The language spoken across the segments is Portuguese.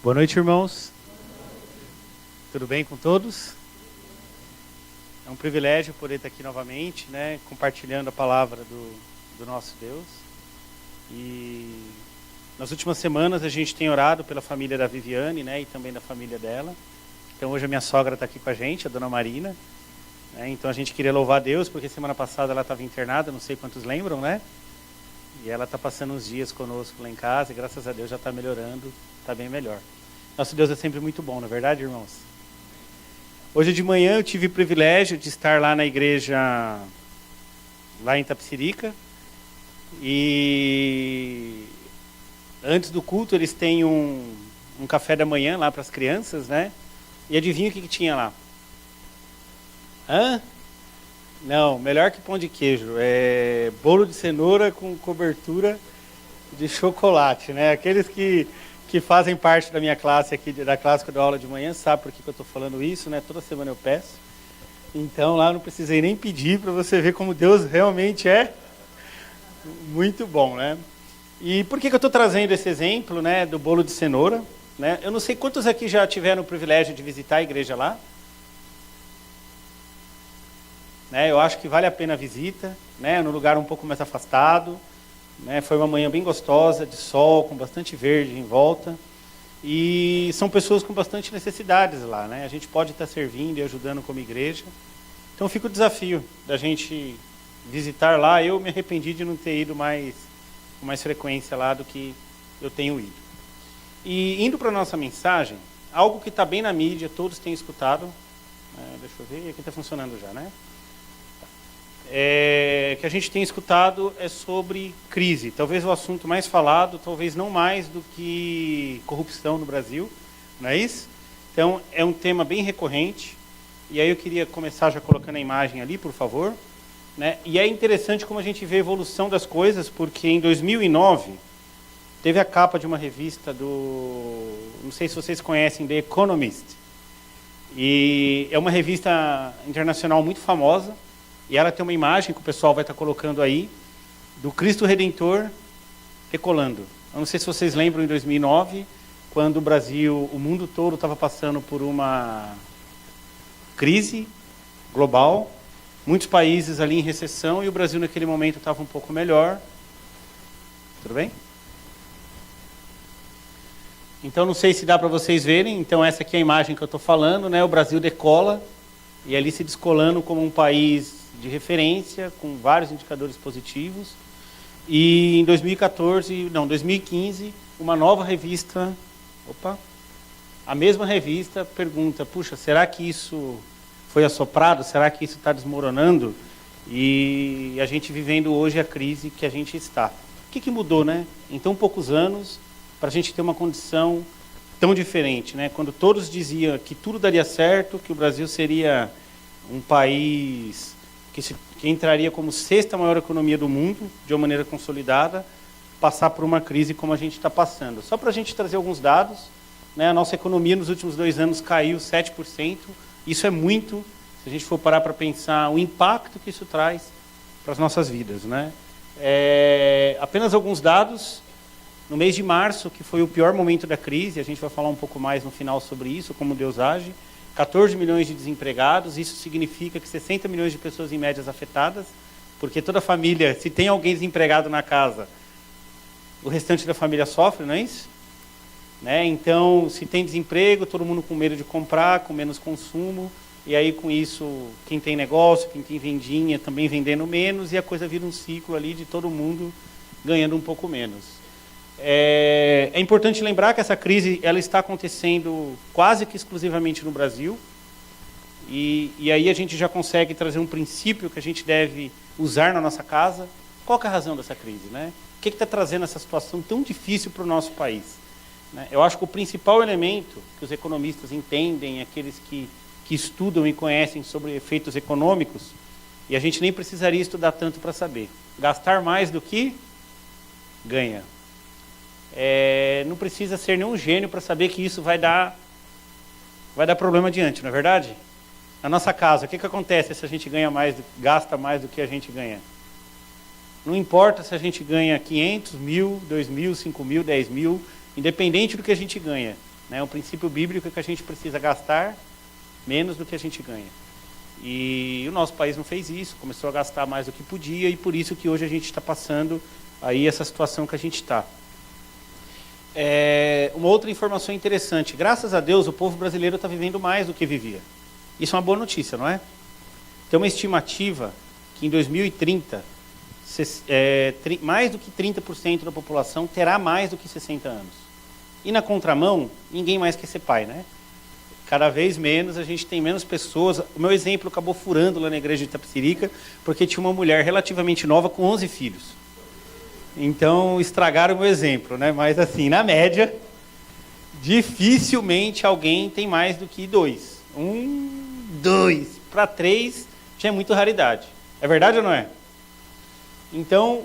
Boa noite, irmãos. Tudo bem com todos? É um privilégio poder estar aqui novamente, né, compartilhando a palavra do nosso Deus. E nas últimas semanas a gente tem orado pela família da Viviane, né, e também da família dela. Então hoje a minha sogra está aqui com a gente, a dona Marina. Né, então a gente queria louvar a Deus, porque semana passada ela estava internada, não sei quantos lembram, né? E ela está passando uns dias conosco lá em casa e graças a Deus já está melhorando, está bem melhor. Nosso Deus é sempre muito bom, não é verdade, irmãos? Hoje de manhã eu tive o privilégio de estar lá na igreja, lá em Itapecerica. E antes do culto eles têm um café da manhã lá para as crianças, né? E adivinha o que tinha lá? Hã? Não, melhor que pão de queijo. É bolo de cenoura com cobertura de chocolate, né? Aqueles que fazem parte da minha classe aqui, da classe que eu dou aula de manhã, sabe por que eu estou falando isso, né? Toda semana eu peço. Então lá não precisei nem pedir para você ver como Deus realmente é muito bom, né? E por que eu estou trazendo esse exemplo, né, do bolo de cenoura, né? Eu não sei quantos aqui já tiveram o privilégio de visitar a igreja lá. Né? Eu acho que vale a pena a visita, né? Num lugar um pouco mais afastado. Né, foi uma manhã bem gostosa, de sol, com bastante verde em volta. E são pessoas com bastante necessidades lá. Né? A gente pode estar servindo e ajudando como igreja. Então fica o desafio da gente visitar lá. Eu me arrependi de não ter ido com mais frequência lá do que eu tenho ido. E indo para a nossa mensagem, algo que está bem na mídia, todos têm escutado. Deixa eu ver, aqui está funcionando já, né? Que a gente tem escutado é sobre crise. Talvez o assunto mais falado, talvez não mais do que corrupção no Brasil, não é isso? Então, é um tema bem recorrente. E aí eu queria começar já colocando a imagem ali, por favor. Né? E é interessante como a gente vê a evolução das coisas, porque em 2009, teve a capa de uma revista não sei se vocês conhecem, The Economist. E é uma revista internacional muito famosa. E ela tem uma imagem que o pessoal vai estar colocando aí, do Cristo Redentor decolando. Eu não sei se vocês lembram, em 2009, quando o Brasil, o mundo todo estava passando por uma crise global, muitos países ali em recessão, e o Brasil naquele momento estava um pouco melhor. Tudo bem? Então, não sei se dá para vocês verem. Então, essa aqui é a imagem que eu estou falando, né? O Brasil decola, e ali se descolando como um país de referência, com vários indicadores positivos. E em 2015, uma nova revista, a mesma revista pergunta, puxa, será que isso foi assoprado? Será que isso está desmoronando? E a gente vivendo hoje a crise que a gente está. O que mudou, né? Em tão poucos anos, para a gente ter uma condição tão diferente, né? Quando todos diziam que tudo daria certo, que o Brasil seria um país que entraria como sexta maior economia do mundo, de uma maneira consolidada, passar por uma crise como a gente está passando. Só para a gente trazer alguns dados, né, a nossa economia nos últimos 2 anos caiu 7%. Isso é muito, se a gente for parar para pensar o impacto que isso traz para as nossas vidas. Né? Apenas alguns dados. No mês de março, que foi o pior momento da crise, a gente vai falar um pouco mais no final sobre isso, como Deus age, 14 milhões de desempregados, isso significa que 60 milhões de pessoas em médias afetadas, porque toda família, se tem alguém desempregado na casa, o restante da família sofre, não é isso? Né? Então, se tem desemprego, todo mundo com medo de comprar, com menos consumo, e aí com isso, quem tem negócio, quem tem vendinha, também vendendo menos, e a coisa vira um ciclo ali de todo mundo ganhando um pouco menos. É importante lembrar que essa crise ela está acontecendo quase que exclusivamente no Brasil, e aí a gente já consegue trazer um princípio que a gente deve usar na nossa casa. Qual que é a razão dessa crise? Né? O que está trazendo essa situação tão difícil para o nosso país? Né? Eu acho que o principal elemento que os economistas entendem, aqueles que estudam e conhecem sobre efeitos econômicos, e a gente nem precisaria estudar tanto para saber, gastar mais do que ganha. Não precisa ser nenhum gênio para saber que isso vai dar problema adiante, não é verdade? Na nossa casa, o que acontece se a gente gasta mais do que a gente ganha? Não importa se a gente ganha 500 mil, 2 mil, 5 mil, 10 mil, independente do que a gente ganha. né? O princípio bíblico é que a gente precisa gastar menos do que a gente ganha. E o nosso país não fez isso, começou a gastar mais do que podia, e por isso que hoje a gente está passando aí essa situação que a gente está. Uma outra informação interessante, graças a Deus o povo brasileiro está vivendo mais do que vivia. Isso é uma boa notícia, não é? Tem uma estimativa que em 2030, mais do que 30% da população terá mais do que 60 anos. E na contramão, ninguém mais quer ser pai, né? Cada vez menos, a gente tem menos pessoas. O meu exemplo acabou furando lá na igreja de Itapecerica, porque tinha uma mulher relativamente nova com 11 filhos. Então, estragaram o meu exemplo, né? Mas assim, na média, dificilmente alguém tem mais do que 2. 1, 2. Para 3, já é muito raridade. É verdade ou não é? Então,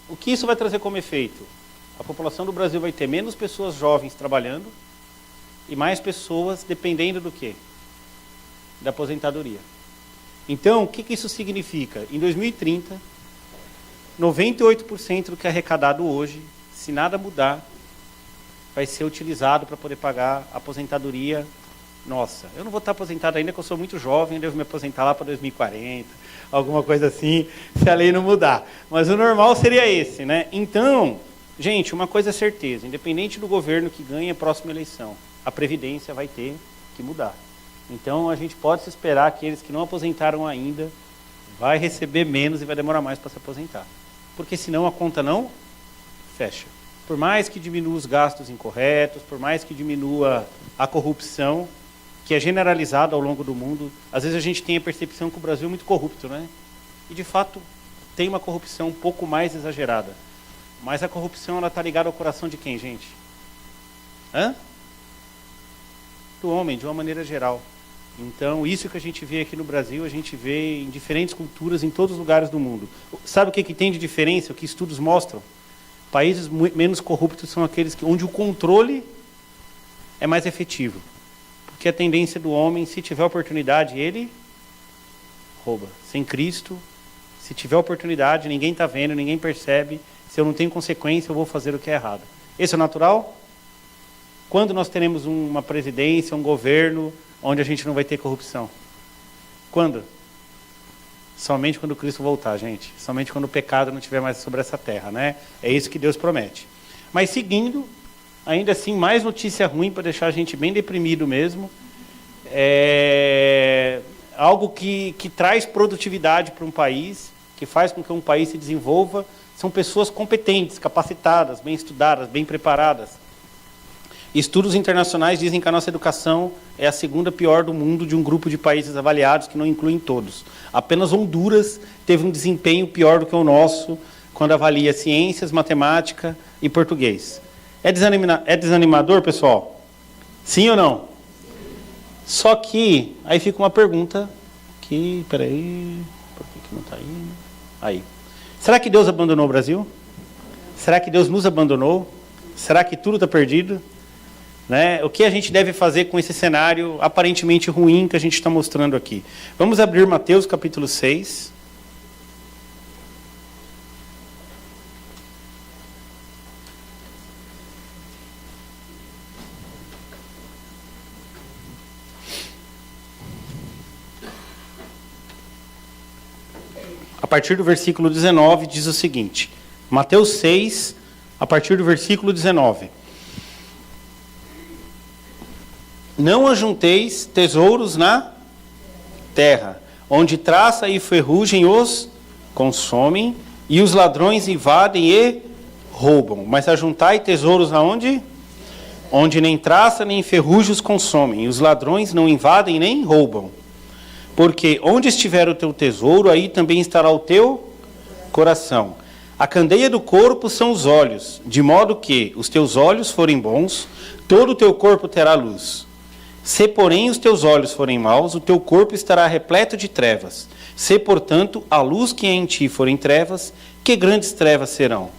o que isso vai trazer como efeito? A população do Brasil vai ter menos pessoas jovens trabalhando e mais pessoas dependendo do quê? Da aposentadoria. Então, o que isso significa? Em 2030, 98% do que é arrecadado hoje, se nada mudar, vai ser utilizado para poder pagar a aposentadoria nossa. Eu não vou estar aposentado ainda, porque eu sou muito jovem, eu devo me aposentar lá para 2040, alguma coisa assim, se a lei não mudar. Mas o normal seria esse, né? Então, gente, uma coisa é certeza, independente do governo que ganhe a próxima eleição, a Previdência vai ter que mudar. Então, a gente pode se esperar que aqueles que não aposentaram ainda vai receber menos e vai demorar mais para se aposentar. Porque senão a conta não fecha. Por mais que diminua os gastos incorretos, por mais que diminua a corrupção, que é generalizada ao longo do mundo, às vezes a gente tem a percepção que o Brasil é muito corrupto, né? E, de fato, tem uma corrupção um pouco mais exagerada. Mas a corrupção está ligada ao coração de quem, gente? Do homem, de uma maneira geral. Então, isso que a gente vê aqui no Brasil, a gente vê em diferentes culturas, em todos os lugares do mundo. Sabe o que tem de diferença? O que estudos mostram? Países menos corruptos são aqueles onde o controle é mais efetivo. Porque a tendência do homem, se tiver oportunidade, ele rouba. Sem Cristo, se tiver oportunidade, ninguém está vendo, ninguém percebe. Se eu não tenho consequência, eu vou fazer o que é errado. Esse é o natural? Quando nós teremos uma presidência, um governo, onde a gente não vai ter corrupção? Quando? Somente quando Cristo voltar, gente. Somente quando o pecado não estiver mais sobre essa terra, né? É isso que Deus promete. Mas seguindo, ainda assim, mais notícia ruim para deixar a gente bem deprimido mesmo. Algo que traz produtividade para um país, que faz com que um país se desenvolva, são pessoas competentes, capacitadas, bem estudadas, bem preparadas. Estudos internacionais dizem que a nossa educação é a segunda pior do mundo de um grupo de países avaliados, que não incluem todos. Apenas Honduras teve um desempenho pior do que o nosso, quando avalia ciências, matemática e português. É desanimador, pessoal? Sim ou não? Só que, aí fica uma pergunta, que, peraí, por que não está aí? Aí. Será que Deus abandonou o Brasil? Será que Deus nos abandonou? Será que tudo está perdido? Né? O que a gente deve fazer com esse cenário aparentemente ruim que a gente está mostrando aqui? Vamos abrir Mateus capítulo 6. A partir do versículo 19 diz o seguinte, Mateus 6, a partir do versículo 19. Não ajunteis tesouros na terra, onde traça e ferrugem os consomem, e os ladrões invadem e roubam. Mas ajuntai tesouros aonde? Onde nem traça nem ferrugem os consomem, e os ladrões não invadem nem roubam. Porque onde estiver o teu tesouro, aí também estará o teu coração. A candeia do corpo são os olhos, de modo que os teus olhos forem bons, todo o teu corpo terá luz. Se, porém, os teus olhos forem maus, o teu corpo estará repleto de trevas. Se, portanto, a luz que é em ti forem trevas, que grandes trevas serão?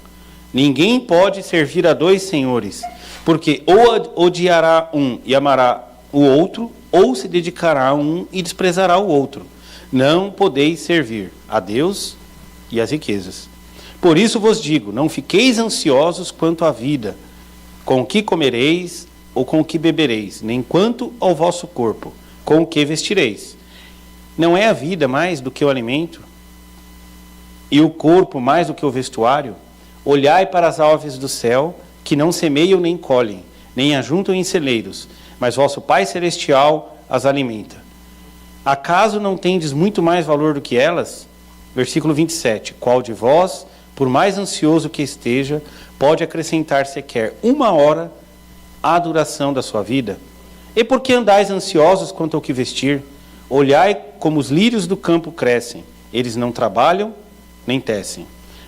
Ninguém pode servir a dois senhores, porque ou odiará um e amará o outro, ou se dedicará a um e desprezará o outro. Não podeis servir a Deus e às riquezas. Por isso vos digo, não fiqueis ansiosos quanto à vida, com o que comereis, ou com o que bebereis, nem quanto ao vosso corpo, com o que vestireis. Não é a vida mais do que o alimento, e o corpo mais do que o vestuário? Olhai para as aves do céu, que não semeiam nem colhem, nem ajuntam em celeiros, mas vosso Pai Celestial as alimenta. Acaso não tendes muito mais valor do que elas? Versículo 27. Qual de vós, por mais ansioso que esteja, pode acrescentar sequer 1 hora à duração da sua vida? E por que andais ansiosos quanto ao que vestir? Olhai como os lírios do campo crescem. Eles não trabalham, nem tecem.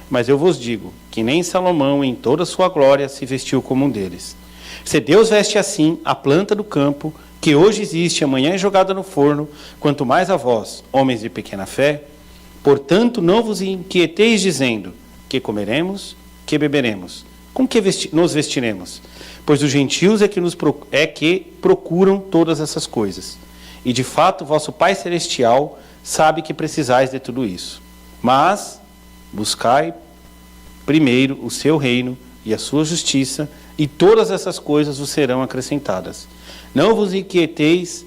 Mas eu vos digo que nem Salomão, em toda a sua glória, se vestiu como um deles. Se Deus veste assim a planta do campo, que hoje existe, amanhã é jogada no forno, quanto mais a vós, homens de pequena fé, portanto não vos inquieteis dizendo, que comeremos, que beberemos, com que nos vestiremos? Pois os gentios é que procuram todas essas coisas. E de fato vosso Pai Celestial sabe que precisais de tudo isso. Mas buscai primeiro o seu reino e a sua justiça, e todas essas coisas vos serão acrescentadas. Não vos inquieteis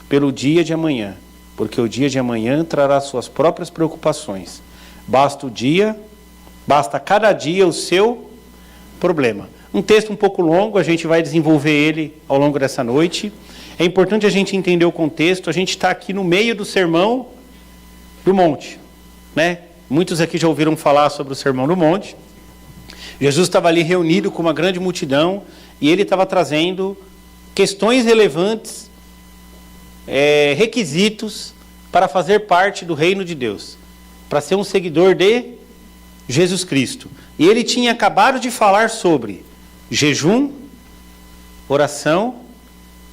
pelo dia de amanhã, porque o dia de amanhã trará suas próprias preocupações. Basta cada dia o seu problema. Um texto um pouco longo, a gente vai desenvolver ele ao longo dessa noite. É importante a gente entender o contexto. A gente está aqui no meio do Sermão do Monte, né? Muitos aqui já ouviram falar sobre o Sermão do Monte. Jesus estava ali reunido com uma grande multidão e ele estava trazendo questões relevantes, requisitos para fazer parte do reino de Deus, para ser um seguidor de Jesus Cristo. E ele tinha acabado de falar sobre jejum, oração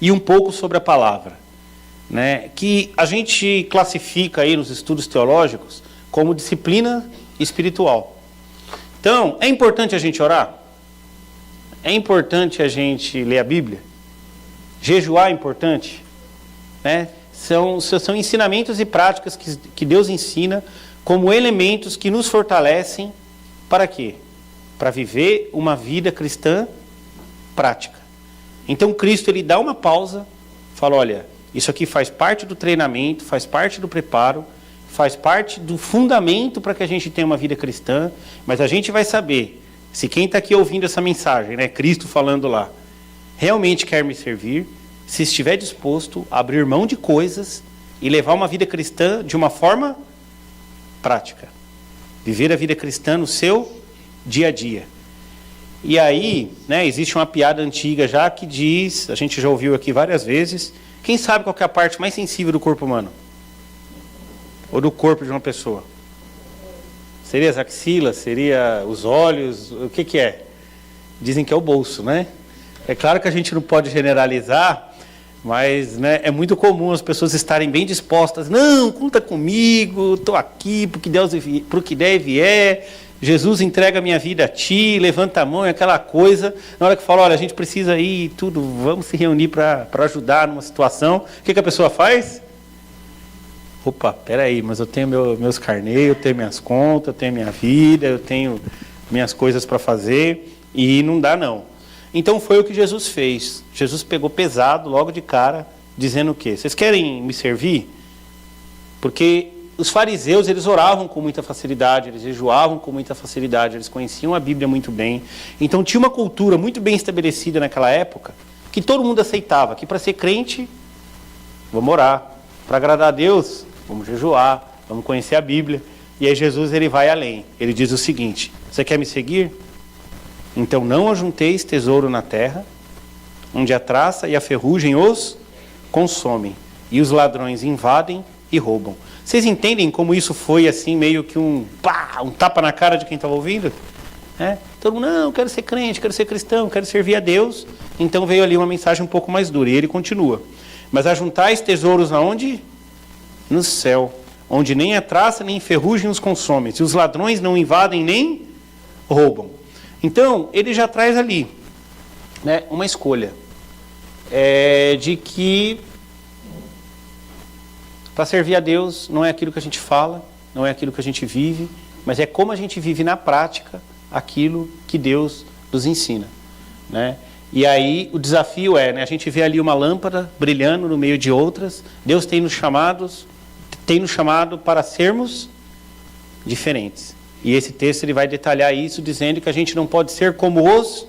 e um pouco sobre a palavra, né? Que a gente classifica aí nos estudos teológicos como disciplina espiritual. Então, é importante a gente orar? É importante a gente ler a Bíblia? Jejuar é importante? Né? São ensinamentos e práticas que Deus ensina como elementos que nos fortalecem para quê? Para viver uma vida cristã prática. Então, Cristo ele dá uma pausa, fala, olha, isso aqui faz parte do treinamento, faz parte do preparo, faz parte do fundamento para que a gente tenha uma vida cristã, mas a gente vai saber se quem está aqui ouvindo essa mensagem, né, Cristo falando lá, realmente quer me servir, se estiver disposto a abrir mão de coisas e levar uma vida cristã de uma forma prática. Viver a vida cristã no seu dia a dia. E aí, né, existe uma piada antiga já que diz, a gente já ouviu aqui várias vezes, quem sabe qual que é a parte mais sensível do corpo humano? Ou do corpo de uma pessoa? Seria as axilas? Seria os olhos? O que é? Dizem que é o bolso, né? É claro que a gente não pode generalizar, mas, né, é muito comum as pessoas estarem bem dispostas. Não, conta comigo, estou aqui para o que deve é. Jesus entrega a minha vida a ti, levanta a mão, é aquela coisa. Na hora que fala, olha, a gente precisa ir, tudo, vamos se reunir para ajudar numa situação. O que a pessoa faz? Opa, peraí, mas eu tenho meus carneios, eu tenho minhas contas, eu tenho minha vida, eu tenho minhas coisas para fazer, e não dá não. Então foi o que Jesus fez. Jesus pegou pesado logo de cara, dizendo o quê? Vocês querem me servir? Porque os fariseus, eles oravam com muita facilidade, eles jejuavam com muita facilidade, eles conheciam a Bíblia muito bem. Então tinha uma cultura muito bem estabelecida naquela época, que todo mundo aceitava, que para ser crente, vamos orar. Para agradar a Deus, vamos jejuar, vamos conhecer a Bíblia. E aí Jesus ele vai além. Ele diz o seguinte, você quer me seguir? Então não ajunteis tesouro na terra, onde a traça e a ferrugem os consomem, e os ladrões invadem e roubam. Vocês entendem como isso foi assim, meio que um tapa na cara de quem estava ouvindo? Todo mundo, não, eu quero ser crente, quero ser cristão, quero servir a Deus. Então veio ali uma mensagem um pouco mais dura, e ele continua. Mas ajuntais tesouros aonde? No céu, onde nem a traça nem ferrugem os consomem, e os ladrões não invadem nem roubam. Então, ele já traz ali, né, uma escolha de que para servir a Deus não é aquilo que a gente fala, não é aquilo que a gente vive, mas é como a gente vive na prática aquilo que Deus nos ensina, né? E aí o desafio é, né, a gente vê ali uma lâmpada brilhando no meio de outras. Deus tem nos chamado para sermos diferentes. E esse texto ele vai detalhar isso, dizendo que a gente não pode ser como os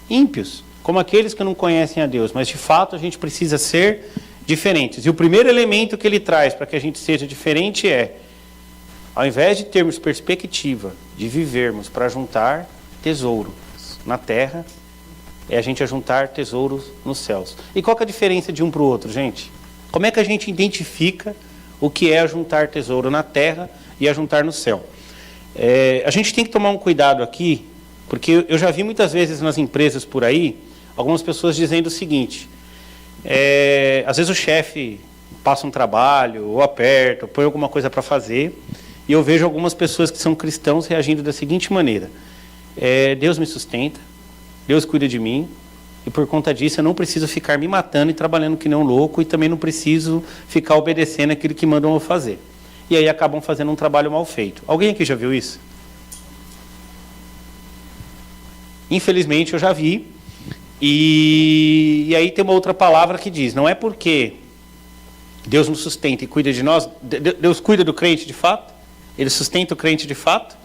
ímpios, como aqueles que não conhecem a Deus, mas de fato a gente precisa ser diferentes. E o primeiro elemento que ele traz para que a gente seja diferente é, ao invés de termos perspectiva de vivermos para juntar tesouro na terra, é a gente ajuntar tesouros nos céus. E qual que é a diferença de um para o outro, gente? Como é que a gente identifica o que é ajuntar tesouro na terra e ajuntar no céu? A gente tem que tomar um cuidado aqui, porque eu já vi muitas vezes nas empresas por aí, algumas pessoas dizendo o seguinte, às vezes o chefe passa um trabalho, ou aperta, ou põe alguma coisa para fazer, e eu vejo algumas pessoas que são cristãos reagindo da seguinte maneira, Deus me sustenta, Deus cuida de mim, e por conta disso eu não preciso ficar me matando e trabalhando que nem um louco, e também não preciso ficar obedecendo aquilo que mandam eu fazer. E aí acabam fazendo um trabalho mal feito. Alguém aqui já viu isso? Infelizmente eu já vi. E aí tem uma outra palavra que diz, não é porque Deus nos sustenta e cuida de nós, Deus cuida do crente de fato, Ele sustenta o crente de fato,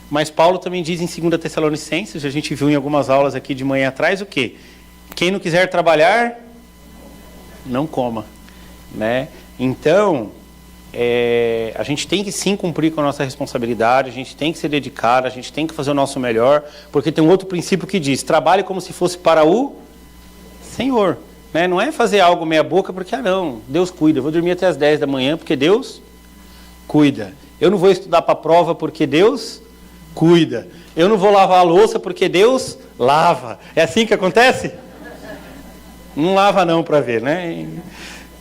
mas Paulo também diz em 2 Tessalonicenses, a gente viu em algumas aulas aqui de manhã atrás, o quê? Quem não quiser trabalhar, não coma. Né? Então, a gente tem que sim cumprir com a nossa responsabilidade, a gente tem que se dedicar, a gente tem que fazer o nosso melhor, porque tem um outro princípio que diz, trabalhe como se fosse para o Senhor. Né? Não é fazer algo meia boca porque, não, Deus cuida, eu vou dormir até as 10 da manhã porque Deus cuida. Eu não vou estudar para a prova porque Deus cuida. Eu não vou lavar a louça porque Deus lava. É assim que acontece? Não lava não para ver, né?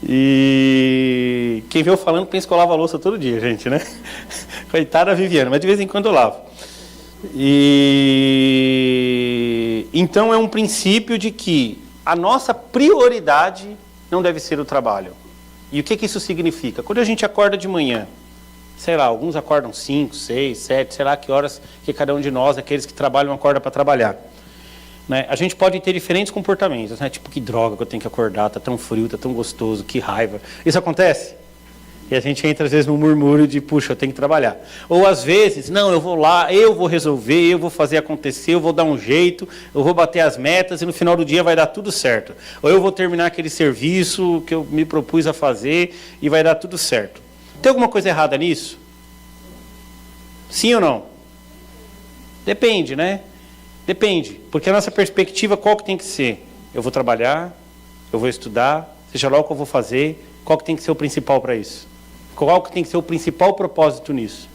E quem vê eu falando pensa que eu lavo a louça todo dia, gente, né? Coitada Viviana, mas de vez em quando eu lavo. E então é um princípio de que a nossa prioridade não deve ser o trabalho. E o que isso significa? Quando a gente acorda de manhã, sei lá, alguns acordam 5, 6, 7, sei lá que horas que cada um de nós, aqueles que trabalham, acorda para trabalhar. Né? A gente pode ter diferentes comportamentos, né? Tipo, que droga que eu tenho que acordar, tá tão frio, tá tão gostoso, que raiva. Isso acontece? E a gente entra às vezes no murmúrio de, puxa, eu tenho que trabalhar. Ou às vezes, não, eu vou lá, eu vou resolver, eu vou fazer acontecer, eu vou dar um jeito, eu vou bater as metas e no final do dia vai dar tudo certo. Ou eu vou terminar aquele serviço que eu me propus a fazer e vai dar tudo certo. Tem alguma coisa errada nisso? Sim ou não? Depende, né? Depende, porque a nossa perspectiva qual que tem que ser? Eu vou trabalhar, eu vou estudar, seja lá o que eu vou fazer, qual que tem que ser o principal para isso? Qual que tem que ser o principal propósito nisso?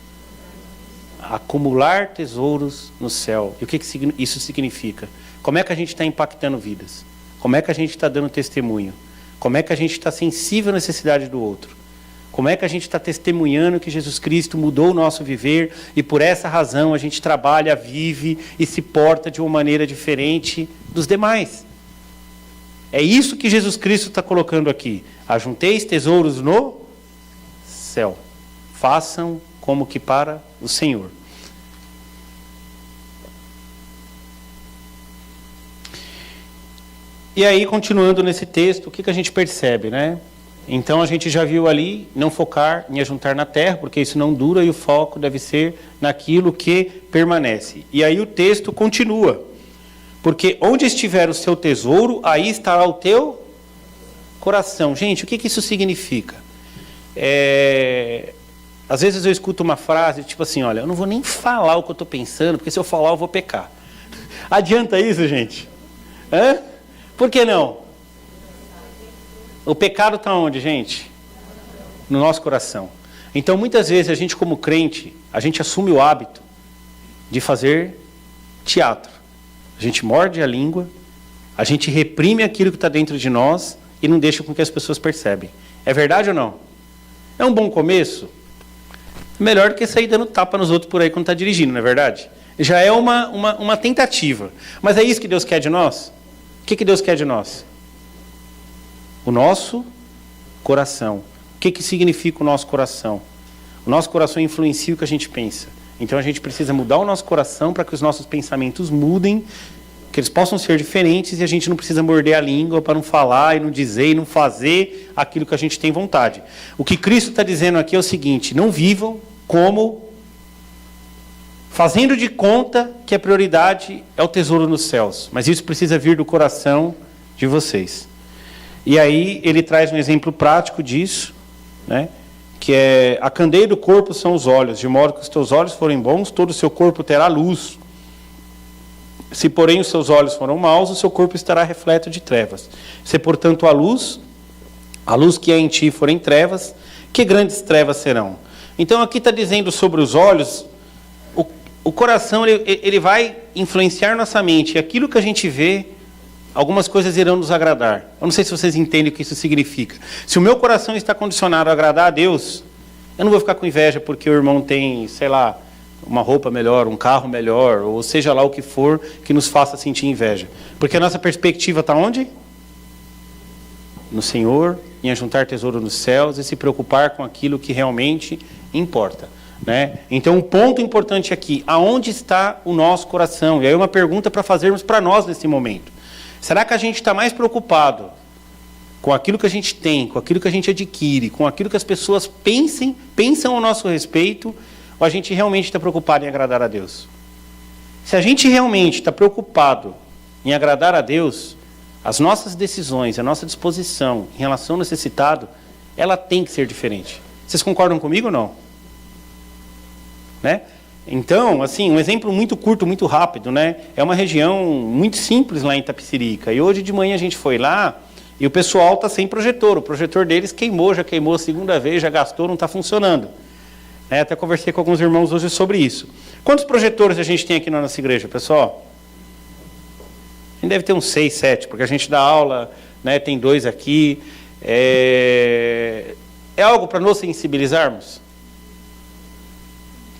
Acumular tesouros no céu. E o que isso significa? Como é que a gente está impactando vidas? Como é que a gente está dando testemunho? Como é que a gente está sensível à necessidade do outro? Como é que a gente está testemunhando que Jesus Cristo mudou o nosso viver e por essa razão a gente trabalha, vive e se porta de uma maneira diferente dos demais? É isso que Jesus Cristo está colocando aqui. Ajunteis tesouros no céu. Façam como que para o Senhor. E aí, continuando nesse texto, o que a gente percebe, né? Então a gente já viu ali, não focar em ajuntar na terra, porque isso não dura e o foco deve ser naquilo que permanece. E aí o texto continua, porque onde estiver o seu tesouro, aí estará o teu coração. Gente, o que isso significa? Às vezes eu escuto uma frase tipo assim, olha, eu não vou nem falar o que eu estou pensando, porque se eu falar eu vou pecar. Adianta isso, gente? Hã? Por que não? O pecado está onde, gente? No nosso coração. Então, muitas vezes, a gente como crente, a gente assume o hábito de fazer teatro. A gente morde a língua, a gente reprime aquilo que está dentro de nós e não deixa com que as pessoas percebem. É verdade ou não? É um bom começo? Melhor do que sair dando tapa nos outros por aí quando está dirigindo, não é verdade? Já é uma tentativa. Mas é isso que Deus quer de nós? O que Deus quer de nós? O nosso coração. O que significa o nosso coração? O nosso coração influencia o que a gente pensa. Então a gente precisa mudar o nosso coração para que os nossos pensamentos mudem Que eles possam ser diferentes e a gente não precisa morder a língua para não falar e não dizer e não fazer aquilo que a gente tem vontade. O que Cristo está dizendo aqui é o seguinte: não vivam como fazendo de conta que a prioridade é o tesouro nos céus. Mas isso precisa vir do coração de vocês. E aí ele traz um exemplo prático disso, né? Que é: a candeia do corpo são os olhos, de modo que os teus olhos forem bons, todo o seu corpo terá luz. Se, porém, os seus olhos forem maus, o seu corpo estará repleto de trevas. Se, portanto, a luz que é em ti forem trevas, que grandes trevas serão? Então, aqui está dizendo sobre os olhos, o coração ele vai influenciar nossa mente. E aquilo que a gente vê, algumas coisas irão nos agradar. Eu não sei se vocês entendem o que isso significa. Se o meu coração está condicionado a agradar a Deus, eu não vou ficar com inveja porque o irmão tem, sei lá, uma roupa melhor, um carro melhor, ou seja lá o que for que nos faça sentir inveja. Porque a nossa perspectiva está onde? No Senhor, em ajuntar tesouro nos céus e se preocupar com aquilo que realmente importa, né? Então, um ponto importante aqui: aonde está o nosso coração? E aí uma pergunta para fazermos para nós nesse momento. Será que a gente está mais preocupado com aquilo que a gente tem, com aquilo que a gente adquire, com aquilo que as pessoas pensam ao nosso respeito, ou a gente realmente está preocupado em agradar a Deus? Se a gente realmente está preocupado em agradar a Deus, as nossas decisões, a nossa disposição em relação ao necessitado, ela tem que ser diferente. Vocês concordam comigo ou não? Né? Então, assim, um exemplo muito curto, muito rápido, né? É uma região muito simples lá em Itapecerica. E hoje de manhã a gente foi lá e o pessoal está sem projetor. O projetor deles já queimou a segunda vez, já gastou, não está funcionando. Até conversei com alguns irmãos hoje sobre isso. Quantos projetores a gente tem aqui na nossa igreja, pessoal? A gente deve ter uns 6, 7, porque a gente dá aula, né, tem 2 aqui. É algo para nos sensibilizarmos?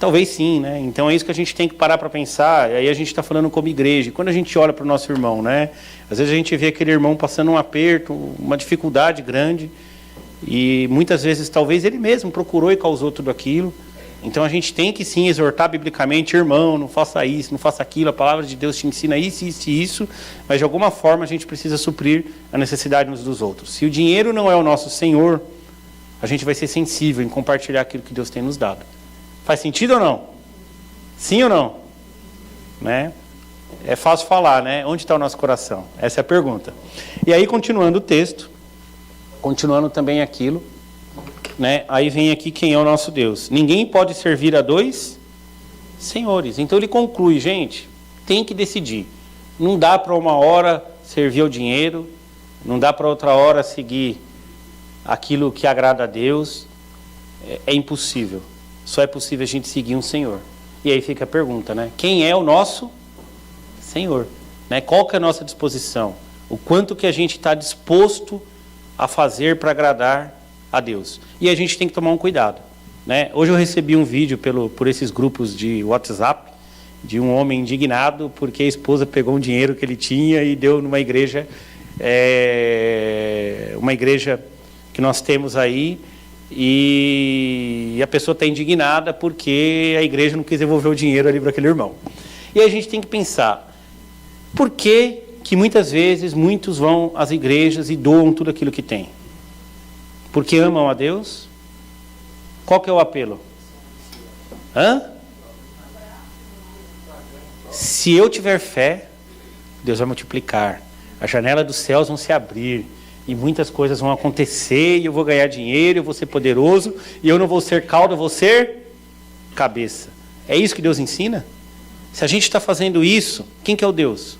Talvez sim, né? Então é isso que a gente tem que parar para pensar. E aí a gente está falando como igreja. E quando a gente olha para o nosso irmão, né? Às vezes a gente vê aquele irmão passando um aperto, uma dificuldade grande. E muitas vezes talvez ele mesmo procurou e causou tudo aquilo. Então a gente tem que sim exortar biblicamente: irmão, não faça isso, não faça aquilo, a palavra de Deus te ensina isso, isso e isso, mas de alguma forma a gente precisa suprir a necessidade uns dos outros. Se o dinheiro não é o nosso Senhor, a gente vai ser sensível em compartilhar aquilo que Deus tem nos dado. Faz sentido ou não? Sim ou não? Né? É fácil falar, né? Onde está o nosso coração? Essa é a pergunta. E aí, continuando o texto, continuando também aquilo, né? Aí vem aqui quem é o nosso Deus. Ninguém pode servir a 2 senhores. Então ele conclui: gente, tem que decidir. Não dá para uma hora servir ao dinheiro, não dá para outra hora seguir aquilo que agrada a Deus. É impossível. Só é possível a gente seguir um Senhor. E aí fica a pergunta, né? Quem é o nosso Senhor? Né? Qual que é a nossa disposição? O quanto que a gente está disposto a fazer para agradar a Deus? E a gente tem que tomar um cuidado, né? Hoje eu recebi um vídeo por esses grupos de WhatsApp de um homem indignado porque a esposa pegou um dinheiro que ele tinha e deu numa igreja, uma igreja que nós temos aí, e a pessoa está indignada porque a igreja não quis devolver o dinheiro ali para aquele irmão. E a gente tem que pensar: por que muitas vezes muitos vão às igrejas e doam tudo aquilo que tem? Porque amam a Deus? Qual que é o apelo? Se eu tiver fé, Deus vai multiplicar. As janelas dos céus vão se abrir. E muitas coisas vão acontecer, e eu vou ganhar dinheiro, eu vou ser poderoso, e eu não vou ser cauda, eu vou ser cabeça. É isso que Deus ensina? Se a gente está fazendo isso, quem que é o Deus?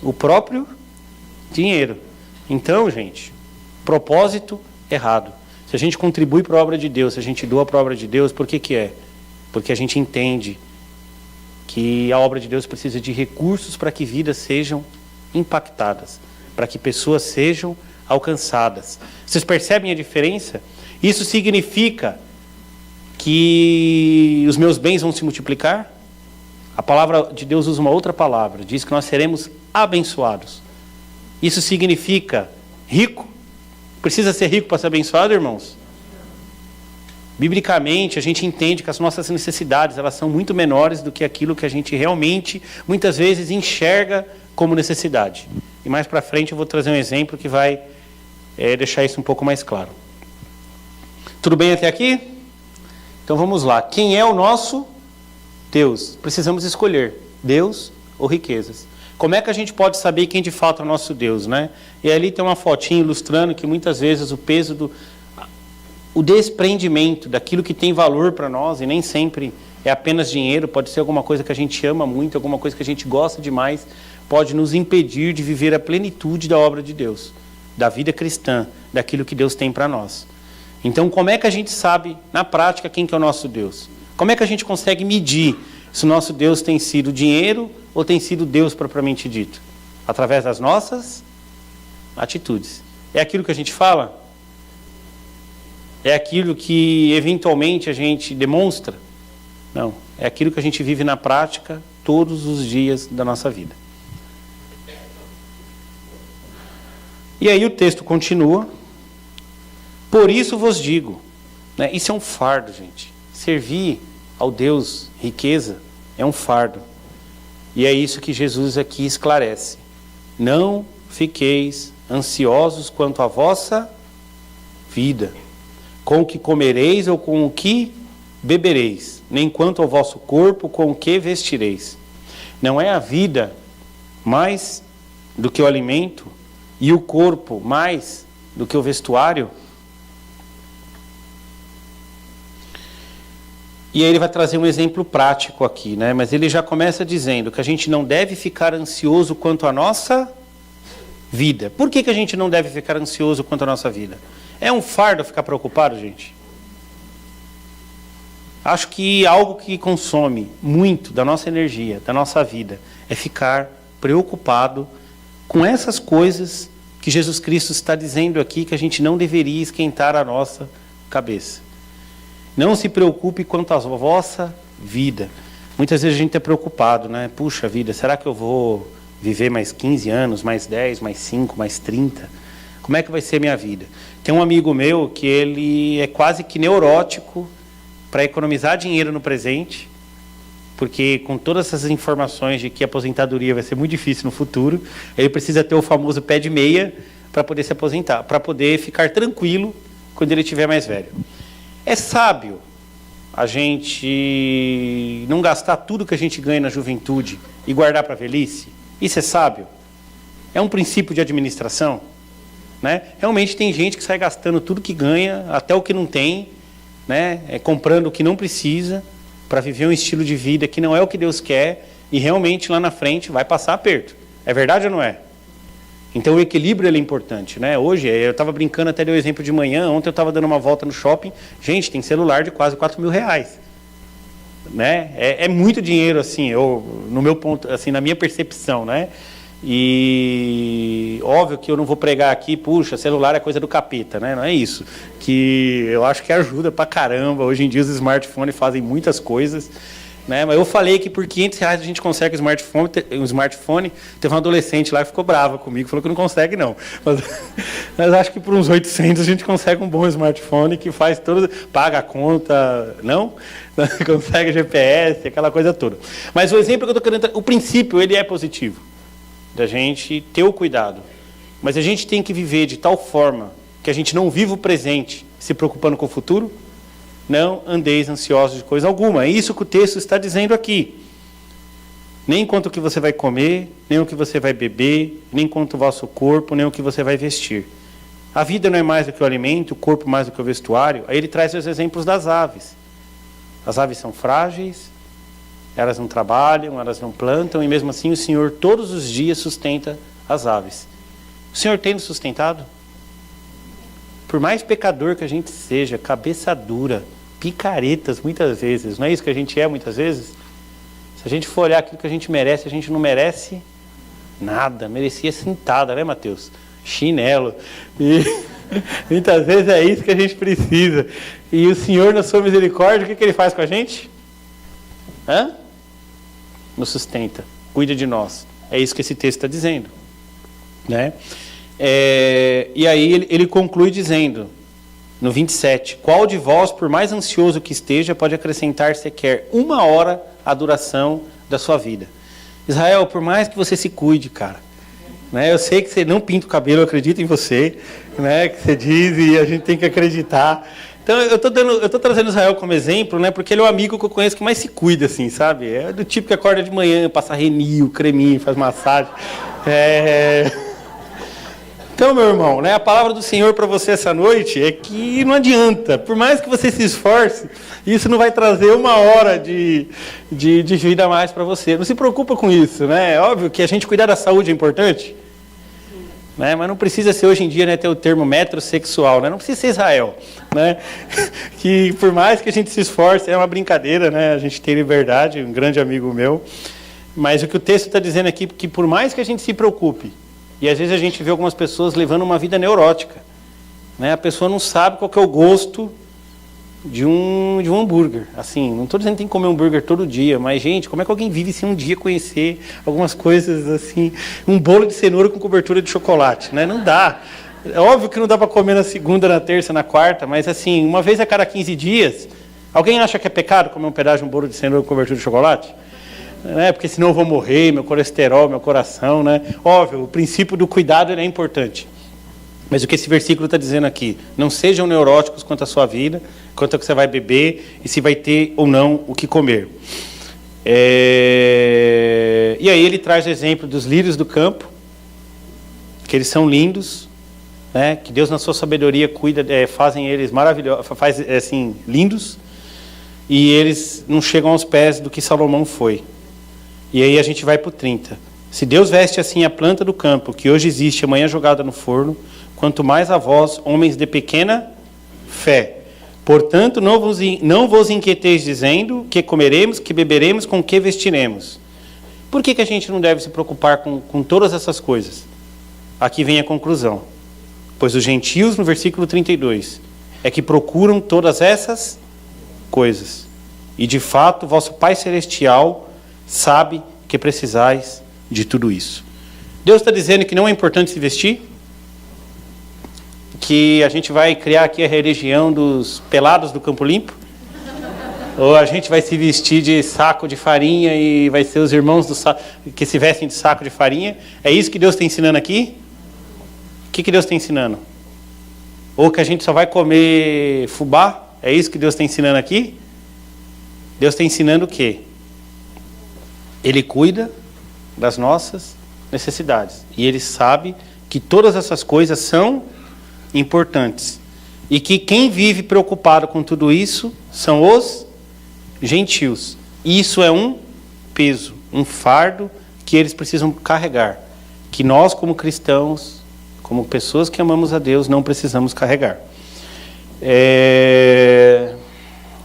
O próprio dinheiro. Então, gente, propósito errado. Se a gente contribui para a obra de Deus, se a gente doa para a obra de Deus, por que que é? Porque a gente entende que a obra de Deus precisa de recursos para que vidas sejam impactadas, para que pessoas sejam alcançadas. Vocês percebem a diferença? Isso significa que os meus bens vão se multiplicar? A palavra de Deus usa uma outra palavra, diz que nós seremos abençoados. Isso significa rico? Precisa ser rico para ser abençoado, irmãos? Biblicamente, a gente entende que as nossas necessidades, elas são muito menores do que aquilo que a gente realmente, muitas vezes, enxerga como necessidade. E mais para frente eu vou trazer um exemplo que vai deixar isso um pouco mais claro. Tudo bem até aqui? Então vamos lá. Quem é o nosso Deus? Precisamos escolher Deus ou riquezas. Como é que a gente pode saber quem de fato é o nosso Deus, né? E ali tem uma fotinha ilustrando que muitas vezes o peso o desprendimento daquilo que tem valor para nós, e nem sempre é apenas dinheiro, pode ser alguma coisa que a gente ama muito, alguma coisa que a gente gosta demais, pode nos impedir de viver a plenitude da obra de Deus, da vida cristã, daquilo que Deus tem para nós. Então, como é que a gente sabe, na prática, quem que é o nosso Deus? Como é que a gente consegue medir se o nosso Deus tem sido dinheiro ou tem sido Deus propriamente dito? Através das nossas atitudes. É aquilo que a gente fala? É aquilo que, eventualmente, a gente demonstra? Não. É aquilo que a gente vive na prática todos os dias da nossa vida. E aí o texto continua. Por isso vos digo, né? Isso é um fardo, gente. Servir ao Deus riqueza é um fardo. E é isso que Jesus aqui esclarece. Não fiqueis ansiosos quanto à vossa vida, com o que comereis ou com o que bebereis, nem quanto ao vosso corpo, com o que vestireis. Não é a vida mais do que o alimento e o corpo mais do que o vestuário? E aí ele vai trazer um exemplo prático aqui, né? Mas ele já começa dizendo que a gente não deve ficar ansioso quanto à nossa vida. Por que a gente não deve ficar ansioso quanto à nossa vida? É um fardo ficar preocupado, gente? Acho que algo que consome muito da nossa energia, da nossa vida, é ficar preocupado com essas coisas que Jesus Cristo está dizendo aqui que a gente não deveria esquentar a nossa cabeça. Não se preocupe quanto à vossa vida. Muitas vezes a gente está preocupado, né? Puxa vida, será que eu vou viver mais 15 anos, mais 10, mais 5, mais 30? Como é que vai ser a minha vida? Tem um amigo meu que ele é quase que neurótico para economizar dinheiro no presente, porque com todas essas informações de que a aposentadoria vai ser muito difícil no futuro, ele precisa ter o famoso pé de meia para poder se aposentar, para poder ficar tranquilo quando ele estiver mais velho. É sábio a gente não gastar tudo que a gente ganha na juventude e guardar para a velhice? Isso é sábio? É um princípio de administração? Né? Realmente tem gente que sai gastando tudo que ganha, até o que não tem, né? Comprando o que não precisa, para viver um estilo de vida que não é o que Deus quer, e realmente lá na frente vai passar aperto. É verdade ou não é? Então o equilíbrio ele é importante, né? Hoje, eu estava brincando, até dei o exemplo de manhã, ontem eu estava dando uma volta no shopping, gente, tem celular de quase R$4.000, né? É muito dinheiro, assim, no meu ponto, assim, na minha percepção, né? E óbvio que eu não vou pregar aqui, puxa, celular é coisa do capeta, né? Não é isso. Que eu acho que ajuda pra caramba. Hoje em dia os smartphones fazem muitas coisas, né? Mas eu falei que por R$500 a gente consegue um smartphone. Teve um adolescente lá que ficou brava comigo, falou que não consegue não. Mas acho que por uns 800 a gente consegue um bom smartphone que faz todo, paga a conta, não? Consegue GPS, aquela coisa toda. Mas o exemplo que eu estou querendo, o princípio ele é positivo, da gente ter o cuidado. Mas a gente tem que viver de tal forma que a gente não viva o presente se preocupando com o futuro. Não andeis ansiosos de coisa alguma. É isso que o texto está dizendo aqui. Nem quanto o que você vai comer, nem o que você vai beber, nem quanto o vosso corpo, nem o que você vai vestir. A vida não é mais do que o alimento, o corpo mais do que o vestuário. Aí ele traz os exemplos das aves. As aves são frágeis, elas não trabalham, elas não plantam, e mesmo assim o Senhor todos os dias sustenta as aves. O Senhor tem nos sustentado? Por mais pecador que a gente seja, cabeça dura, picaretas muitas vezes, não é isso que a gente é muitas vezes? Se a gente for olhar aquilo que a gente merece, a gente não merece nada, merecia sentada, né, Mateus? Chinelo. E muitas vezes é isso que a gente precisa. E o Senhor, na sua misericórdia, o que Ele faz com a gente? Nos sustenta, cuida de nós. É isso que esse texto está dizendo, né? E aí ele conclui dizendo, no 27, qual de vós, por mais ansioso que esteja, pode acrescentar sequer 1 hora à duração da sua vida? Israel, por mais que você se cuide, cara, né? Eu sei que você não pinta o cabelo, eu acredito em você, né? Que você diz e a gente tem que acreditar. Então, eu tô trazendo Israel como exemplo, né? Porque ele é o amigo que eu conheço que mais se cuida, assim, sabe? É do tipo que acorda de manhã, passa renil, creminho, faz massagem. Então, meu irmão, né? A palavra do Senhor para você essa noite é que não adianta. Por mais que você se esforce, isso não vai trazer uma hora de vida a mais para você. Não se preocupa com isso, né? É óbvio que a gente cuidar da saúde é importante. Né? Mas não precisa ser hoje em dia, né, ter o termo metrosexual, né? Não precisa ser Israel, né? Que por mais que a gente se esforce, é uma brincadeira, né? A gente tem liberdade, um grande amigo meu, mas o que o texto está dizendo aqui, que por mais que a gente se preocupe, e às vezes a gente vê algumas pessoas levando uma vida neurótica, né? A pessoa não sabe qual que é o gosto de um hambúrguer. Assim, não estou dizendo que tem que comer hambúrguer todo dia, mas, gente, como é que alguém vive sem um dia conhecer algumas coisas assim, um bolo de cenoura com cobertura de chocolate, né? Não dá. É óbvio que não dá para comer na segunda, na terça, na quarta, mas assim, uma vez a cada 15 dias, alguém acha que é pecado comer um pedaço de um bolo de cenoura com cobertura de chocolate? Né? Porque senão eu vou morrer, meu colesterol, meu coração, né? Óbvio, o princípio do cuidado ele é importante. Mas o que esse versículo está dizendo aqui, não sejam neuróticos quanto à sua vida, quanto ao que você vai beber e se vai ter ou não o que comer. E aí ele traz o exemplo dos lírios do campo, que eles são lindos, né? Que Deus na sua sabedoria cuida, fazem eles maravilhosos, faz assim lindos, e eles não chegam aos pés do que Salomão foi. E aí a gente vai para o 30. Se Deus veste assim a planta do campo, que hoje existe, amanhã jogada no forno, quanto mais a vós, homens de pequena fé. Portanto, não vos inquieteis dizendo que comeremos, que beberemos, com que vestiremos. Por que a gente não deve se preocupar com todas essas coisas? Aqui vem a conclusão. Pois os gentios, no versículo 32, é que procuram todas essas coisas. E de fato, vosso Pai Celestial sabe que precisais de tudo isso. Deus está dizendo que não é importante se vestir? Que a gente vai criar aqui a religião dos pelados do Campo Limpo? Ou a gente vai se vestir de saco de farinha e vai ser os irmãos que se vestem de saco de farinha? É isso que Deus está ensinando aqui? O que Deus está ensinando? Ou que a gente só vai comer fubá? É isso que Deus está ensinando aqui? Deus está ensinando o quê? Ele cuida das nossas necessidades. E Ele sabe que todas essas coisas são importantes. E que quem vive preocupado com tudo isso são os gentios. E isso é um peso, um fardo que eles precisam carregar. Que nós, como cristãos, como pessoas que amamos a Deus, não precisamos carregar.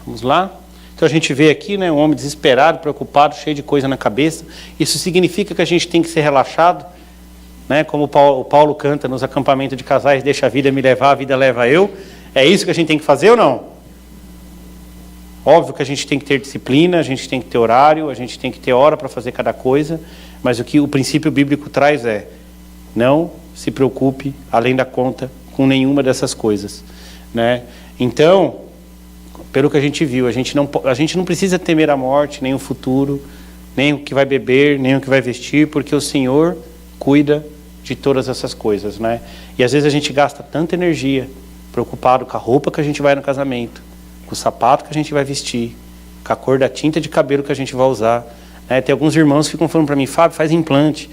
Vamos lá? Então a gente vê aqui, né, um homem desesperado, preocupado, cheio de coisa na cabeça. Isso significa que a gente tem que ser relaxado, né? Como o Paulo canta nos acampamentos de casais, deixa a vida me levar, a vida leva eu. É isso que a gente tem que fazer ou não? Óbvio que a gente tem que ter disciplina, a gente tem que ter horário, a gente tem que ter hora para fazer cada coisa, mas o que o princípio bíblico traz é: não se preocupe além da conta com nenhuma dessas coisas, né? Então, pelo que a gente viu, a gente não precisa temer a morte, nem o futuro, nem o que vai beber, nem o que vai vestir, porque o Senhor cuida de todas essas coisas, né? E às vezes a gente gasta tanta energia preocupado com a roupa que a gente vai no casamento, com o sapato que a gente vai vestir, com a cor da tinta de cabelo que a gente vai usar, né? Tem alguns irmãos que ficam falando para mim: Fábio, faz implante.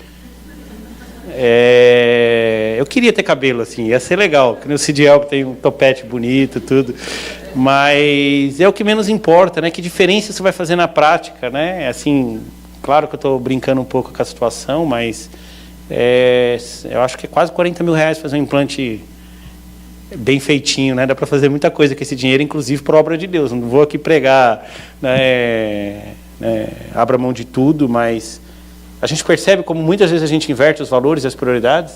Eu queria ter cabelo assim, ia ser legal, que no Cidiel que tem um topete bonito, tudo, mas é o que menos importa, né? Que diferença isso vai fazer na prática, né? Assim, claro que eu estou brincando um pouco com a situação, mas eu acho que é quase 40 mil reais fazer um implante bem feitinho, né? Dá para fazer muita coisa com esse dinheiro, inclusive por obra de Deus. Não vou aqui pregar, né, abra mão de tudo, mas a gente percebe como muitas vezes a gente inverte os valores e as prioridades,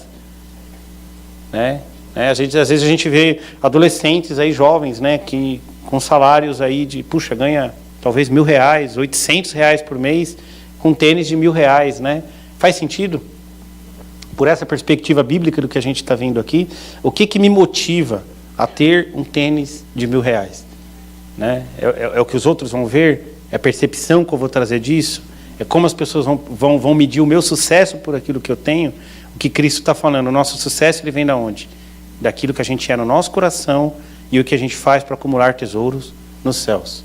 né? Às vezes a gente vê adolescentes aí, jovens, né, que com salários aí de, puxa, ganha talvez R$1.000, R$800 por mês, com tênis de R$1.000, né? Faz sentido? Por essa perspectiva bíblica do que a gente está vendo aqui, o que me motiva a ter um tênis de R$1.000? Né? É o que os outros vão ver? É a percepção que eu vou trazer disso? É como as pessoas vão medir o meu sucesso por aquilo que eu tenho. O que Cristo está falando, o nosso sucesso ele vem da onde? Daquilo que a gente é no nosso coração e o que a gente faz para acumular tesouros nos céus.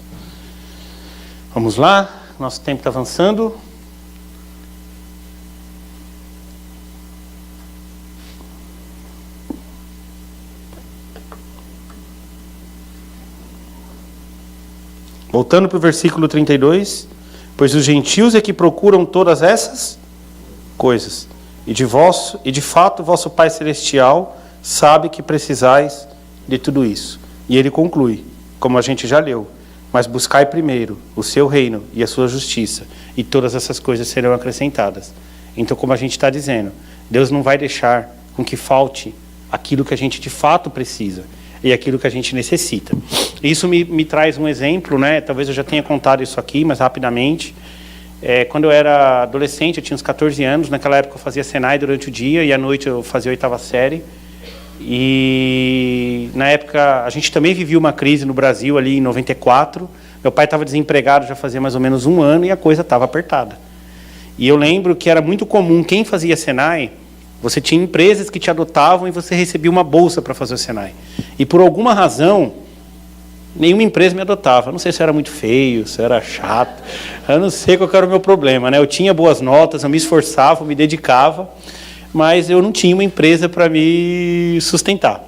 Vamos lá, nosso tempo está avançando. Voltando para o versículo 32, pois os gentios é que procuram todas essas coisas, e de fato vosso Pai Celestial sabe que precisais de tudo isso. E ele conclui, como a gente já leu, mas buscai primeiro o seu reino e a sua justiça, e todas essas coisas serão acrescentadas. Então, como a gente está dizendo, Deus não vai deixar com que falte aquilo que a gente de fato precisa e aquilo que a gente necessita. Isso me traz um exemplo, né? Talvez eu já tenha contado isso aqui, mas rapidamente. Quando eu era adolescente, eu tinha uns 14 anos, naquela época eu fazia Senai durante o dia e à noite eu fazia a 8ª série. E na época a gente também vivia uma crise no Brasil ali em 94. Meu pai estava desempregado já fazia mais ou menos um ano e a coisa estava apertada. E eu lembro que era muito comum, quem fazia Senai, você tinha empresas que te adotavam e você recebia uma bolsa para fazer o Senai. E por alguma razão, nenhuma empresa me adotava. Eu não sei se eu era muito feio, se eu era chato. Eu não sei qual era o meu problema, né? Eu tinha boas notas, eu me esforçava, eu me dedicava, mas eu não tinha uma empresa para me sustentar.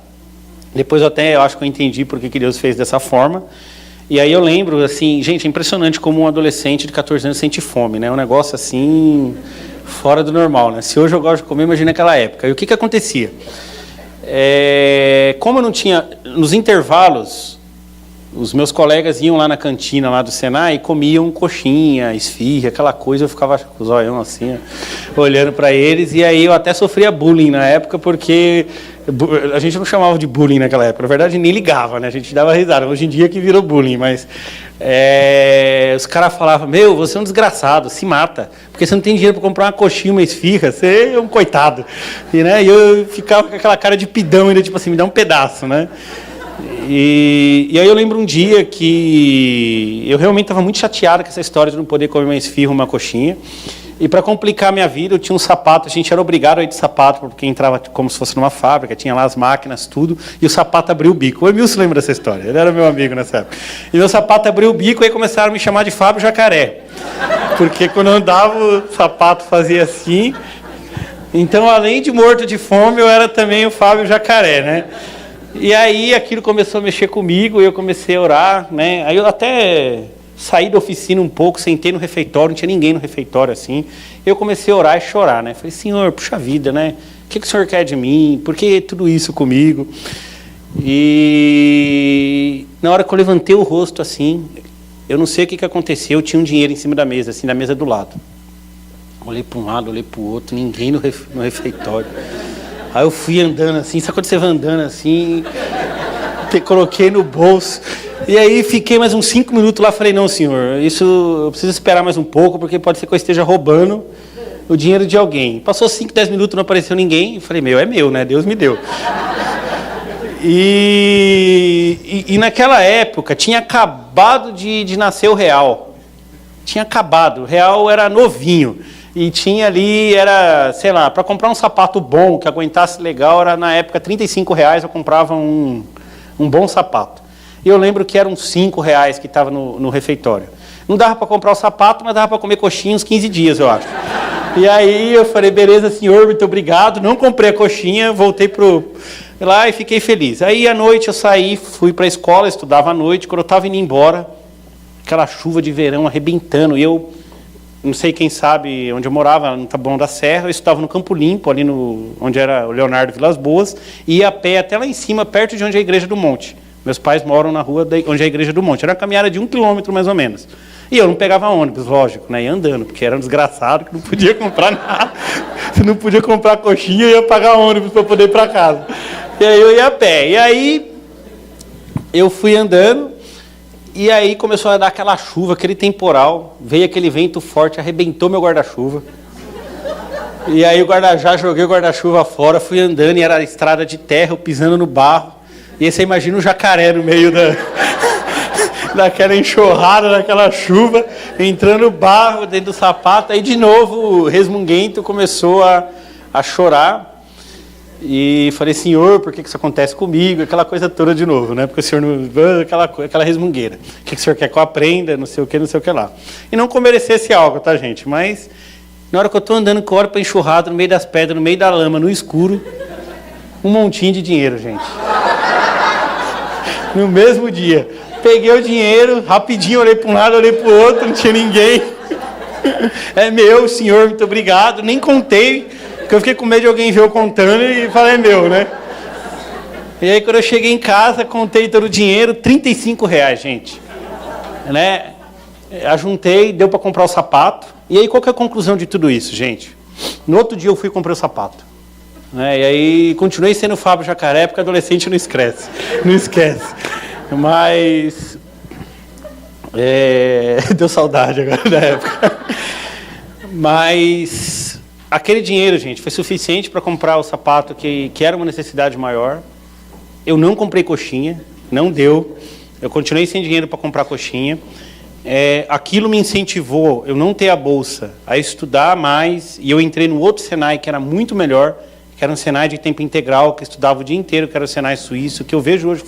Depois eu acho que eu entendi por que Deus fez dessa forma. E aí eu lembro, assim, gente, é impressionante como um adolescente de 14 anos sente fome, né? Um negócio assim, fora do normal, né? Se hoje eu gosto de comer, imagina naquela época. E o que acontecia? Como eu não tinha, nos intervalos, os meus colegas iam lá na cantina lá do Senai e comiam coxinha, esfirra, aquela coisa, eu ficava com os olhão assim, olhando para eles, e aí eu até sofria bullying na época, porque a gente não chamava de bullying naquela época, na verdade nem ligava, né? A gente dava risada, hoje em dia que virou bullying, mas os caras falavam, meu, você é um desgraçado, se mata, porque você não tem dinheiro para comprar uma coxinha, uma esfirra, você é um coitado, e eu ficava com aquela cara de pidão, ainda tipo assim, me dá um pedaço, né? E aí eu lembro um dia que eu realmente estava muito chateado com essa história de não poder comer uma esfirra, uma coxinha. E para complicar a minha vida, eu tinha um sapato, a gente era obrigado a ir de sapato, porque entrava como se fosse numa fábrica, tinha lá as máquinas, tudo, e o sapato abriu o bico. O Emilson lembra dessa história, ele era meu amigo nessa época. E meu sapato abriu o bico, e aí começaram a me chamar de Fábio Jacaré. Porque quando eu andava, o sapato fazia assim. Então, além de morto de fome, eu era também o Fábio Jacaré, né? E aí aquilo começou a mexer comigo, e eu comecei a orar, né? Aí eu até saí da oficina um pouco, sentei no refeitório, não tinha ninguém no refeitório assim. Eu comecei a orar e chorar, né? Falei, Senhor, puxa vida, né? O que o Senhor quer de mim? Por que tudo isso comigo? E na hora que eu levantei o rosto assim, eu não sei o que aconteceu, eu tinha um dinheiro em cima da mesa, assim, na mesa do lado. Olhei para um lado, olhei para o outro, ninguém no refeitório. Aí eu fui andando assim, sabe quando você vai andando assim, coloquei no bolso, e aí fiquei mais uns 5 minutos lá, falei, não senhor, isso eu preciso esperar mais um pouco, porque pode ser que eu esteja roubando o dinheiro de alguém. Passou 5, 10 minutos, não apareceu ninguém, e falei, é meu, né, Deus me deu. E naquela época tinha acabado de nascer o real, o real era novinho. E tinha ali, sei lá, para comprar um sapato bom, que aguentasse legal, era na época R$35, eu comprava um bom sapato. E eu lembro que eram uns R$5 que estava no refeitório. Não dava para comprar o sapato, mas dava para comer coxinha uns 15 dias, eu acho. E aí eu falei, beleza, senhor, muito obrigado. Não comprei a coxinha, voltei lá e fiquei feliz. Aí à noite eu saí, fui para a escola, estudava à noite. Quando eu estava indo embora, aquela chuva de verão arrebentando, e eu... Não sei quem sabe onde eu morava, no Taboão da Serra, eu estava no Campo Limpo, ali onde era o Leonardo Vilas Boas, e ia a pé até lá em cima, perto de onde é a Igreja do Monte. Meus pais moram na rua onde é a Igreja do Monte. Era uma caminhada de 1 quilômetro, mais ou menos. E eu não pegava ônibus, lógico, né? Ia andando, porque era um desgraçado que não podia comprar nada. Se não podia comprar coxinha, eu ia pagar ônibus para poder ir para casa. E aí eu ia a pé. E aí eu fui andando, e aí começou a dar aquela chuva, aquele temporal, veio aquele vento forte, arrebentou meu guarda-chuva. E aí joguei o guarda-chuva fora, fui andando, e era a estrada de terra, eu pisando no barro. E aí você imagina um jacaré no meio daquela enxurrada, daquela chuva, entrando barro dentro do sapato. Aí de novo o resmunguento começou a chorar. E falei, Senhor, por que isso acontece comigo? Aquela coisa toda de novo, né? Porque o Senhor não... Aquela resmungueira. O que o Senhor quer que eu aprenda? Não sei o que lá. E não que eu merecesse algo, tá, gente? Mas na hora que eu estou andando, que eu olho para enxurrado, no meio das pedras, no meio da lama, no escuro, um montinho de dinheiro, gente. No mesmo dia. Peguei o dinheiro, rapidinho, olhei para um lado, olhei para o outro, não tinha ninguém. É meu, Senhor, muito obrigado. Nem contei, porque eu fiquei com medo de alguém ver eu contando e falei, é meu, né? E aí quando eu cheguei em casa, contei todo o dinheiro, R$35, gente. Né? Ajuntei, deu para comprar o sapato. E aí qual que é a conclusão de tudo isso, gente? No outro dia eu fui e comprei o sapato. Né? E aí continuei sendo o Fábio Jacaré, porque adolescente não esquece. Não esquece. Mas... deu saudade agora da época. Mas... aquele dinheiro, gente, foi suficiente para comprar o sapato que era uma necessidade maior. Eu não comprei coxinha, não deu. Eu continuei sem dinheiro para comprar coxinha. Aquilo me incentivou, eu não ter a bolsa, a estudar mais. E eu entrei no outro Senai, que era muito melhor, que era um Senai de tempo integral, que eu estudava o dia inteiro, que era o Senai suíço, que eu vejo hoje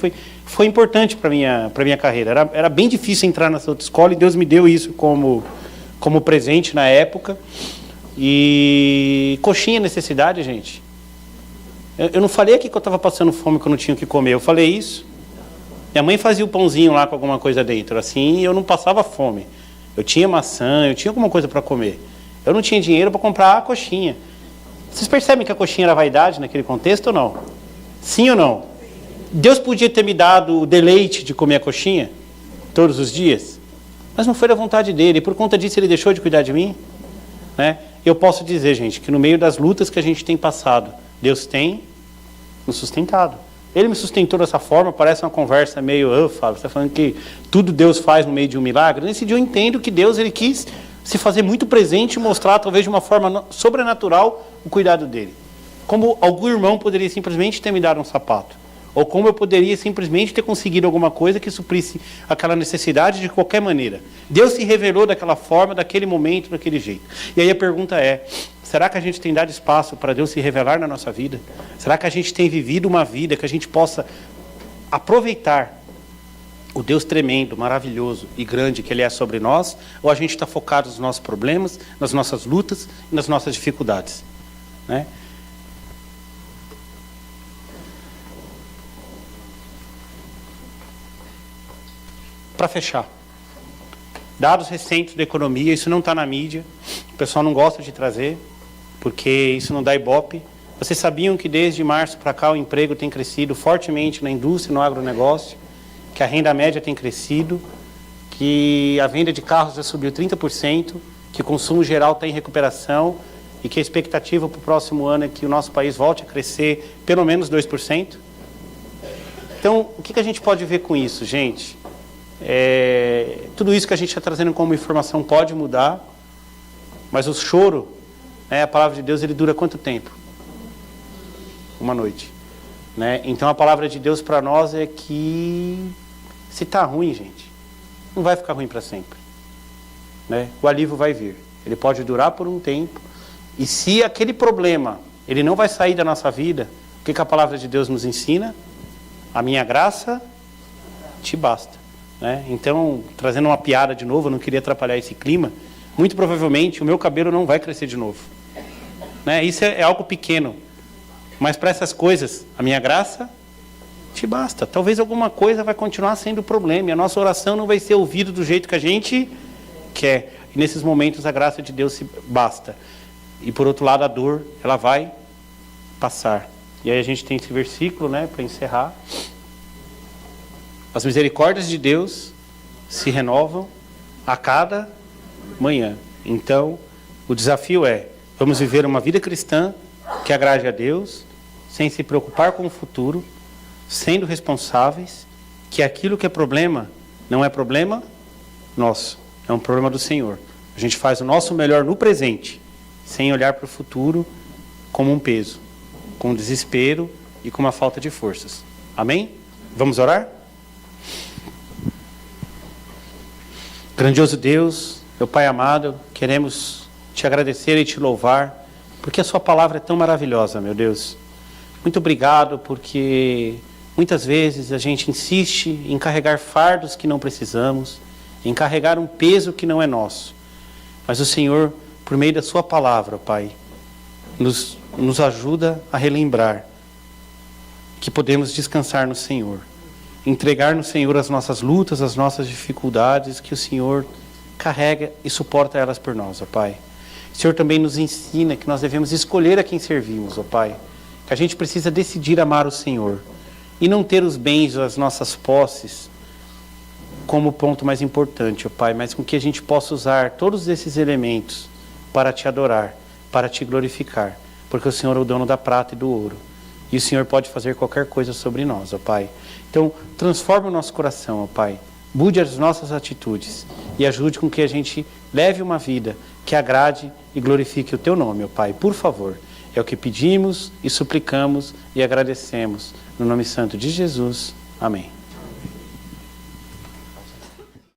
foi importante para a minha carreira. Era bem difícil entrar nessa outra escola e Deus me deu isso como presente na época. E coxinha é necessidade, gente. Eu não falei aqui que eu estava passando fome, que eu não tinha o que comer. Eu falei isso. Minha mãe fazia o pãozinho lá com alguma coisa dentro. Assim, eu não passava fome. Eu tinha maçã, eu tinha alguma coisa para comer. Eu não tinha dinheiro para comprar a coxinha. Vocês percebem que a coxinha era vaidade naquele contexto ou não? Sim ou não? Deus podia ter me dado o deleite de comer a coxinha todos os dias, mas não foi da vontade dele. E por conta disso ele deixou de cuidar de mim? Né? Eu posso dizer, gente, que no meio das lutas que a gente tem passado, Deus tem nos sustentado. Ele me sustentou dessa forma, parece uma conversa meio, Fábio, você está falando que tudo Deus faz no meio de um milagre? Nesse dia eu entendo que Deus ele quis se fazer muito presente e mostrar, talvez de uma forma sobrenatural, o cuidado dele. Como algum irmão poderia simplesmente ter me dado um sapato. Ou como eu poderia simplesmente ter conseguido alguma coisa que suprisse aquela necessidade de qualquer maneira. Deus se revelou daquela forma, daquele momento, daquele jeito. E aí a pergunta é, será que a gente tem dado espaço para Deus se revelar na nossa vida? Será que a gente tem vivido uma vida que a gente possa aproveitar o Deus tremendo, maravilhoso e grande que Ele é sobre nós? Ou a gente está focado nos nossos problemas, nas nossas lutas e nas nossas dificuldades? Né? Para fechar, dados recentes da economia, isso não está na mídia, o pessoal não gosta de trazer, porque isso não dá ibope. Vocês sabiam que desde março para cá o emprego tem crescido fortemente na indústria e no agronegócio, que a renda média tem crescido, que a venda de carros já subiu 30%, que o consumo geral está em recuperação e que a expectativa para o próximo ano é que o nosso país volte a crescer pelo menos 2%? Então, o que a gente pode ver com isso, gente? Tudo isso que a gente está trazendo como informação pode mudar, mas o choro, a palavra de Deus, ele dura quanto tempo? Uma noite. Né? Então a palavra de Deus para nós é que se está ruim, gente, não vai ficar ruim para sempre. Né? O alívio vai vir. Ele pode durar por um tempo. E se aquele problema ele não vai sair da nossa vida, o que a palavra de Deus nos ensina? A minha graça te basta. Né? Então, trazendo uma piada de novo, eu não queria atrapalhar esse clima, muito provavelmente o meu cabelo não vai crescer de novo. Né? Isso é algo pequeno, mas para essas coisas, a minha graça te basta. Talvez alguma coisa vai continuar sendo o problema, e a nossa oração não vai ser ouvida do jeito que a gente quer. E nesses momentos a graça de Deus se basta. E por outro lado a dor, ela vai passar. E aí a gente tem esse versículo, né, para encerrar. As misericórdias de Deus se renovam a cada manhã. Então, o desafio é, vamos viver uma vida cristã que agrade a Deus, sem se preocupar com o futuro, sendo responsáveis, que aquilo que é problema, não é problema nosso, é um problema do Senhor. A gente faz o nosso melhor no presente, sem olhar para o futuro como um peso, com desespero e com uma falta de forças. Amém? Vamos orar? Grandioso Deus, meu Pai amado, queremos te agradecer e te louvar, porque a sua palavra é tão maravilhosa, meu Deus. Muito obrigado, porque muitas vezes a gente insiste em carregar fardos que não precisamos, em carregar um peso que não é nosso. Mas o Senhor, por meio da sua palavra, Pai, nos ajuda a relembrar que podemos descansar no Senhor, entregar no Senhor as nossas lutas, as nossas dificuldades, que o Senhor carrega e suporta elas por nós, ó Pai. O Senhor também nos ensina que nós devemos escolher a quem servimos, ó Pai, que a gente precisa decidir amar o Senhor e não ter os bens, as nossas posses como ponto mais importante, ó Pai, mas com que a gente possa usar todos esses elementos para te adorar, para te glorificar, porque o Senhor é o dono da prata e do ouro. E o Senhor pode fazer qualquer coisa sobre nós, ó Pai. Então, transforma o nosso coração, ó Pai. Mude as nossas atitudes e ajude com que a gente leve uma vida que agrade e glorifique o Teu nome, ó Pai. Por favor, é o que pedimos e suplicamos e agradecemos. No nome santo de Jesus. Amém.